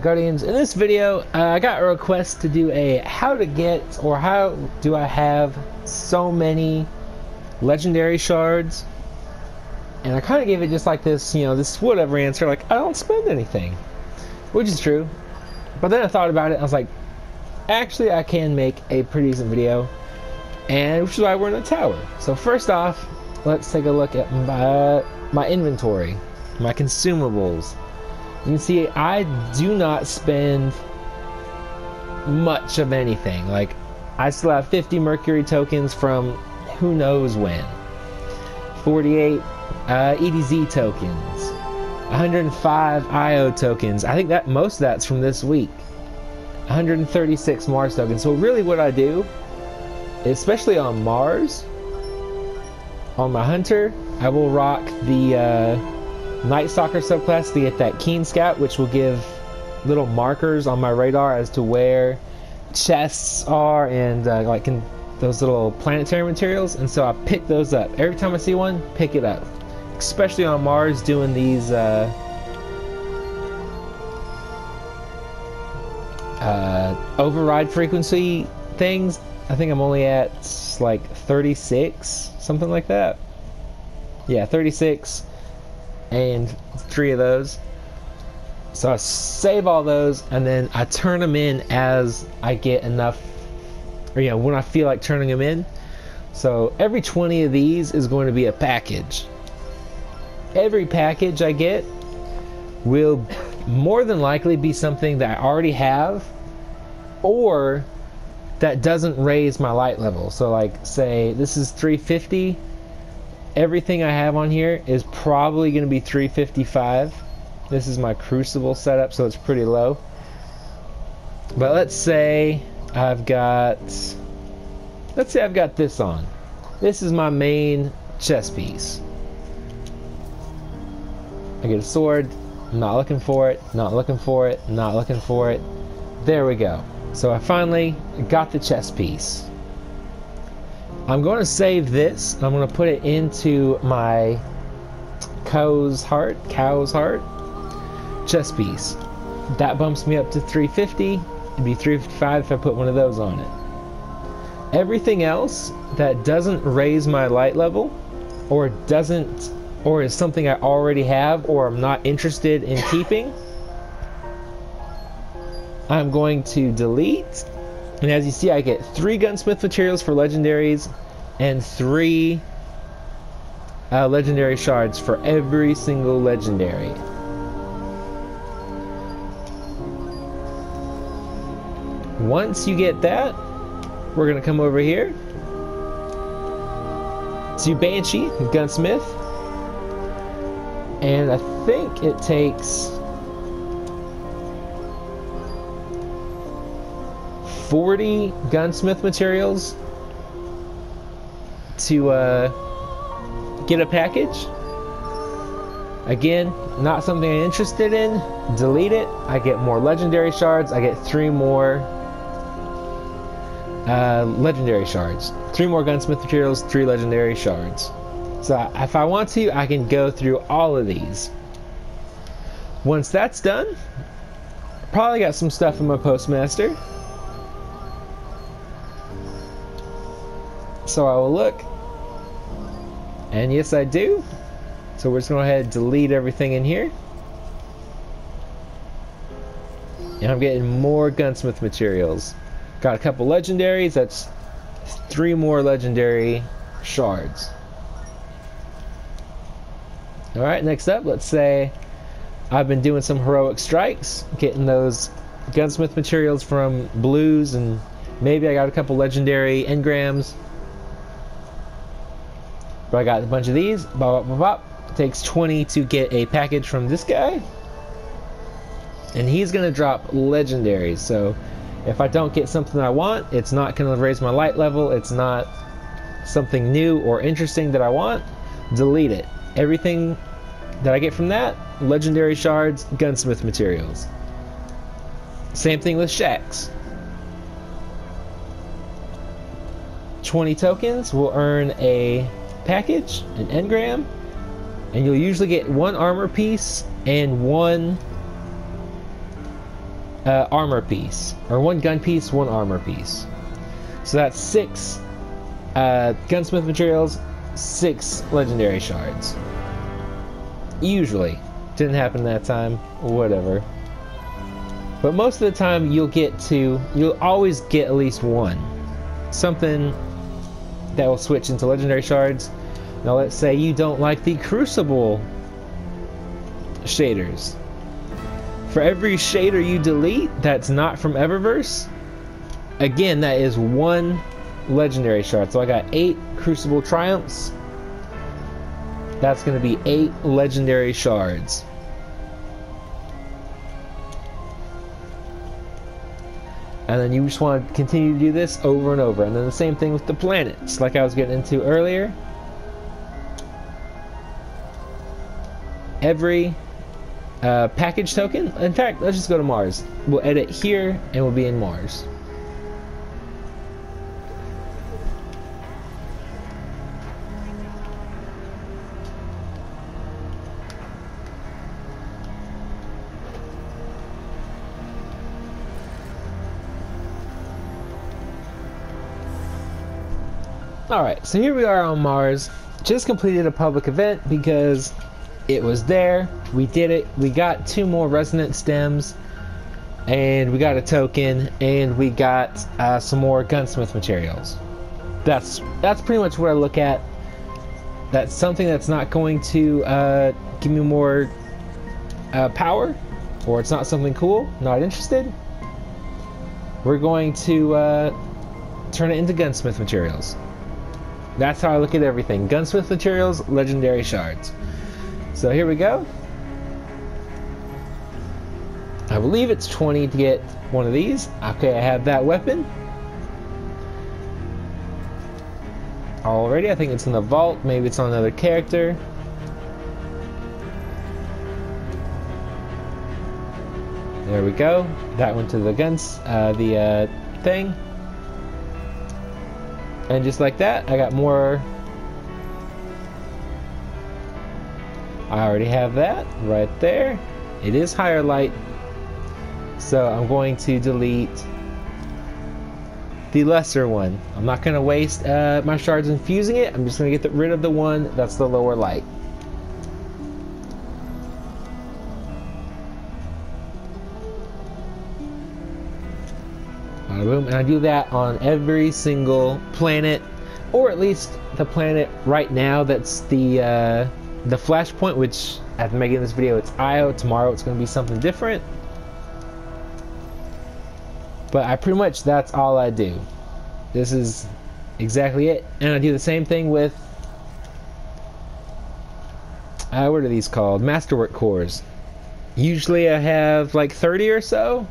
Alright Guardians, in this video I got a request to do a how to get, or how do I have so many legendary shards, and I kind of gave it just like this, you know, this whatever answer, like I don't spend anything, which is true. But then I thought about it, I was like, actually I can make a pretty decent video, and which is why we're in a tower. So first off, let's take a look at my inventory, my consumables. You can see I do not spend much of anything. Like, I still have 50 mercury tokens from who knows when, 48 EDZ tokens, 105 IO tokens. I think that most of that's from this week, 136 Mars tokens. So really what I do, especially on Mars, on my hunter, I will rock the Night Stalker subclass to get that Keen Scout, which will give little markers on my radar as to where chests are and like in those little planetary materials, and so I pick those up. Every time I see one, pick it up. Especially on Mars, doing these override frequency things. I think I'm only at like 36, something like that. Yeah, 36. And 3 of those. So I save all those and then I turn them in as I get enough, or you know, when I feel like turning them in. So every 20 of these is going to be a package. Every package I get will more than likely be something that I already have, or that doesn't raise my light level. So like, say this is 350. Everything I have on here is probably going to be 355. This is my crucible setup, so it's pretty low. But let's say I've got this on. This is my main chest piece. I get a sword. I'm not looking for it. Not looking for it. Not looking for it. There we go. So I finally got the chest piece. I'm going to save this. I'm going to put it into my cow's heart chest piece. That bumps me up to 350. It'd be 355 if I put one of those on it. Everything else that doesn't raise my light level, or is something I already have or I'm not interested in keeping, I'm going to delete. And as you see, I get 3 gunsmith materials for legendaries and 3 legendary shards for every single legendary. Once you get that, we're going to come over here to Banshee Gunsmith, and I think it takes 40 gunsmith materials to get a package. Again, not something I'm interested in. Delete it. I get more legendary shards. I get 3 more legendary shards. 3 more gunsmith materials, 3 legendary shards. So if I want to, I can go through all of these. Once that's done, probably got some stuff in my postmaster. So I will look, and yes I do. So we're just going to go ahead and delete everything in here, and I'm getting more gunsmith materials. Got a couple legendaries. That's 3 more legendary shards. Alright, next up, let's say I've been doing some heroic strikes, getting those gunsmith materials from blues, and maybe I got a couple legendary engrams. But I got a bunch of these. Bop, bop, bop. It takes 20 to get a package from this guy, and he's gonna drop legendaries. So if I don't get something I want, it's not gonna raise my light level, it's not something new or interesting that I want, delete it. Everything that I get from that, legendary shards, gunsmith materials. Same thing with SHAXX. 20 tokens will earn a package, an engram, and you'll usually get 1 armor piece and 1 armor piece, or 1 gun piece, 1 armor piece. So that's 6 gunsmith materials, 6 legendary shards. Usually. Didn't happen that time, whatever. But most of the time you'll always get at least 1. Something that will switch into legendary shards. Now let's say you don't like the Crucible shaders. For every shader you delete that's not from Eververse, again, that is 1 legendary shard. So I got 8 Crucible Triumphs. That's going to be 8 legendary shards. And then you just want to continue to do this over and over. And then the same thing with the planets, like I was getting into earlier. Every package token, in fact, let's just go to Mars. We'll edit here and we'll be in Mars. Alright, so here we are on Mars. Just completed a public event because it was there. We did it. We got 2 more resonant stems, and we got a token, and we got some more gunsmith materials. That's pretty much what I look at. That's something that's not going to give me more power, or it's not something cool. Not interested. We're going to turn it into gunsmith materials. That's how I look at everything. Gunsmith materials, legendary shards. So here we go. I believe it's 20 to get one of these. Okay, I have that weapon already. I think it's in the vault. Maybe it's on another character. There we go. That went to the guns, thing. And just like that, I got more. I already have that right there. It is higher light. So I'm going to delete the lesser one. I'm not going to waste my shards infusing it. I'm just going to get rid of the one that's the lower light. Boom, and I do that on every single planet, or at least the planet right now that's the flashpoint, which after making this video it's Io. Tomorrow it's going to be something different, but I pretty much, that's all I do. This is exactly it. And I do the same thing with what are these called? Masterwork cores. Usually I have like 30 or so.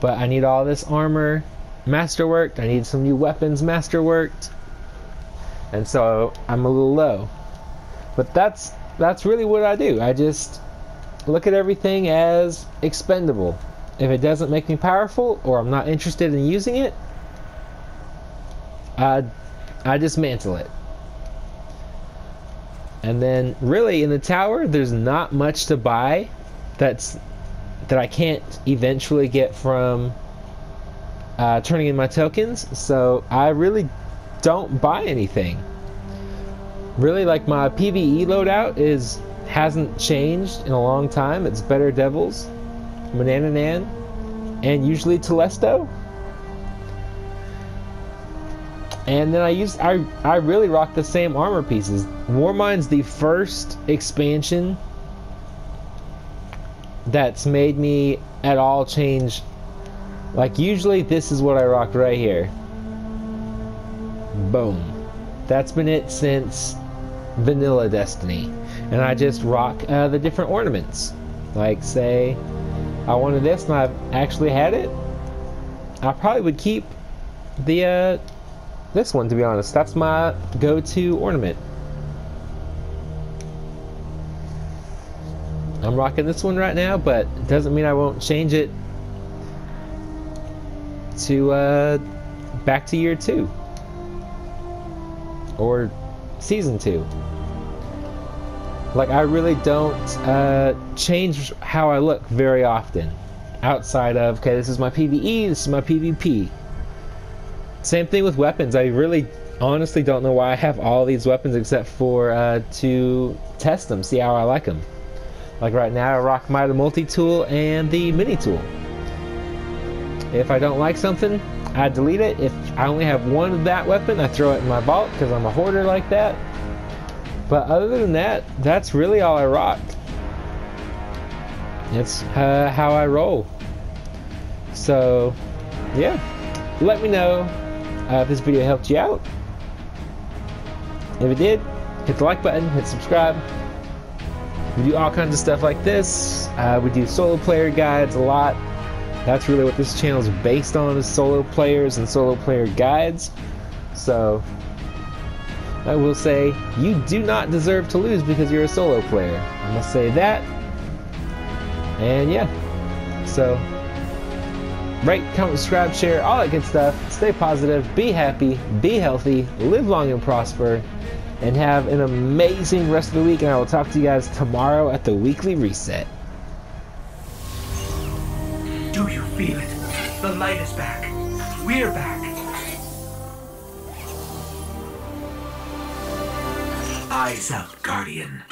But I need all this armor masterworked. I need some new weapons masterworked. And so I'm a little low. But that's really what I do. I just look at everything as expendable. If it doesn't make me powerful, or I'm not interested in using it, I dismantle it. And then really in the tower, there's not much to buy that I can't eventually get from turning in my tokens, so I really don't buy anything. Really, like, my PvE loadout hasn't changed in a long time. It's Better Devils, Manananan, and usually Telesto. And then I really rock the same armor pieces. Warmind's the first expansion that's made me at all change. Like, usually this is what I rock right here. Boom. That's been it since vanilla Destiny. And I just rock the different ornaments. Like, say I wanted this and I've actually had it, I probably would keep the this one, to be honest. That's my go-to ornament. I'm rocking this one right now, but it doesn't mean I won't change it to back to year 2 or season 2. Like, I really don't change how I look very often. outside of, okay, this is my PvE, this is my PvP. Same thing with weapons. I really honestly don't know why I have all these weapons except for to test them, see how I like them. Like right now I rock my multi-tool and the mini tool. If I don't like something, I delete it. If I only have one of that weapon, I throw it in my vault because I'm a hoarder like that. But other than that, that's really all I rock. It's how I roll. So yeah, let me know if this video helped you out. If it did, hit the like button, hit subscribe. We do all kinds of stuff like this. We do solo player guides a lot. That's really what this channel is based on, is solo players and solo player guides. So I will say, you do not deserve to lose because you're a solo player. I must say that. And yeah, so rate, comment, subscribe, share, all that good stuff. Stay positive, be happy, be healthy, live long and prosper, and have an amazing rest of the week. And I will talk to you guys tomorrow at the weekly reset. Do you feel it? The light is back. We're back. Eyes up, Guardian.